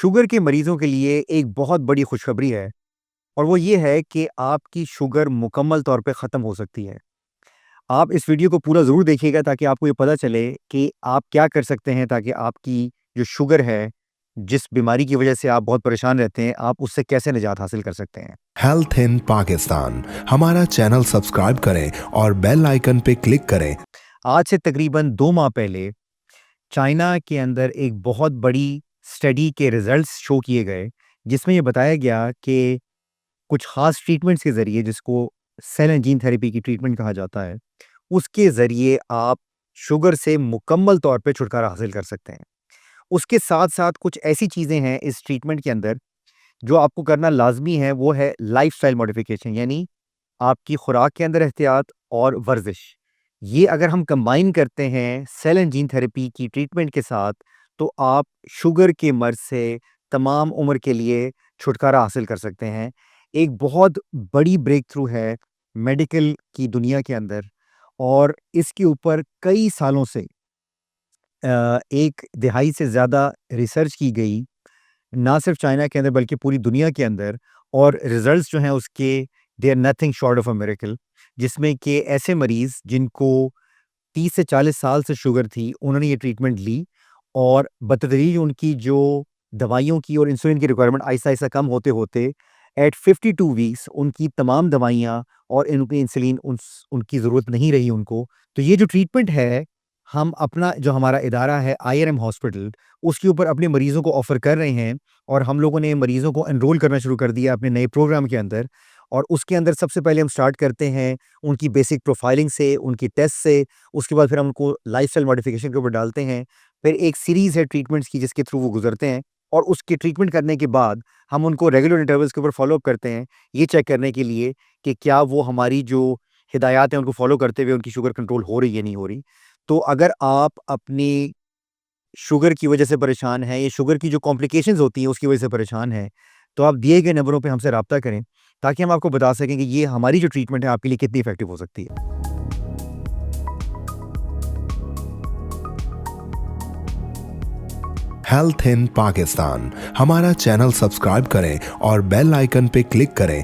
Sugar के मरीजों के लिए एक बहुत बड़ी खुशखबरी है और वो ये है कि आपकी शुगर मुकम्मल तौर पे ख़त्म हो सकती है। आप इस वीडियो को पूरा ज़रूर देखिएगा ताकि आपको ये पता चले कि आप क्या कर सकते हैं ताकि आपकी जो शुगर है, जिस बीमारी की वजह से आप बहुत परेशान रहते हैं, आप उससे कैसे निजात हासिल कर सकते हैं। हेल्थ इन पाकिस्तान हमारा चैनल सब्सक्राइब करें और बेल आइकन पे क्लिक करें। आज से तकरीबन 2 माह पहले चाइना के अंदर एक बहुत बड़ी स्टडी के रिज़ल्ट्स शो किए गए, जिसमें ये बताया गया कि कुछ ख़ास ट्रीटमेंट्स के ज़रिए जिसको सेल एंड जीन थेरेपी की ट्रीटमेंट कहा जाता है, उसके ज़रिए आप शुगर से मुकम्मल तौर पे छुटकारा हासिल कर सकते हैं। उसके साथ-साथ कुछ ऐसी चीज़ें हैं इस ट्रीटमेंट के अंदर जो आपको करना लाज़मी है, वो है लाइफ़स्टाइल मॉडिफ़िकेशन यानी आपकी खुराक के अंदर एहतियात और वर्जिश। ये अगर हम कंबाइन करते हैं सेल एंड जीन थेरेपी की ट्रीटमेंट के साथ, तो आप शुगर के मर्ज़ से तमाम उम्र के लिए छुटकारा हासिल कर सकते हैं। एक बहुत बड़ी ब्रेक थ्रू है मेडिकल की दुनिया के अंदर और इसके ऊपर कई सालों से एक दिहाई से ज़्यादा रिसर्च की गई, ना सिर्फ चाइना के अंदर बल्कि पूरी दुनिया के अंदर, और रिजल्ट्स जो हैं उसके they are nothing short of a miracle, जिसमें कि ऐसे मरीज़ जिनको 30 से 40 साल से शुगर थी, उन्होंने ये ट्रीटमेंट ली और बतदरीज उनकी जो दवाइयों की और इंसुलिन की रिक्वायरमेंट आहिस्ता-आहिस्ता कम होते-होते एट 52 वीक्स उनकी तमाम दवाइयाँ और इनकी इंसुलिन उनकी ज़रूरत नहीं रही उनको। तो ये जो ट्रीटमेंट है, हम अपना जो हमारा इदारा है आईआरएम हॉस्पिटल, उसके ऊपर अपने मरीज़ों को ऑफ़र कर रहे हैं और हम लोगों ने मरीज़ों को एनरोल करना शुरू कर दिया अपने नए प्रोग्राम के अंदर। और उसके अंदर सबसे पहले हम स्टार्ट करते हैं उनकी बेसिक प्रोफाइलिंग से, उनकी टेस्ट से, उसके बाद फिर हम उनको लाइफ़स्टाइल मॉडिफ़िकेशन के ऊपर डालते हैं। फिर एक सीरीज़ है ट्रीटमेंट्स की जिसके थ्रू वो गुज़रते हैं और उसकी ट्रीटमेंट करने के बाद हम उनको रेगुलर इंटरवल्स के ऊपर फ़ॉलो-अप करते हैं, ये चेक करने के लिए कि क्या वो हमारी जो हिदायत हैं उनको फ़ॉलो करते हुए उनकी शुगर कंट्रोल हो रही है, नहीं हो रही। तो अगर आप अपनी शुगर की वजह से परेशान हैं, या शुगर की जो कॉम्प्लिकेशंस होती हैं उसकी वजह से परेशान हैं, तो आप दिए गए नंबरों पे हमसे राब्ता करें, ताकि हम आपको बता सकें कि ये हमारी जो ट्रीटमेंट है आपके लिए कितनी इफ़ेक्टिव हो सकती है। हेल्थ इन पाकिस्तान हमारा चैनल सब्सक्राइब करें और बेल आइकन पे क्लिक करें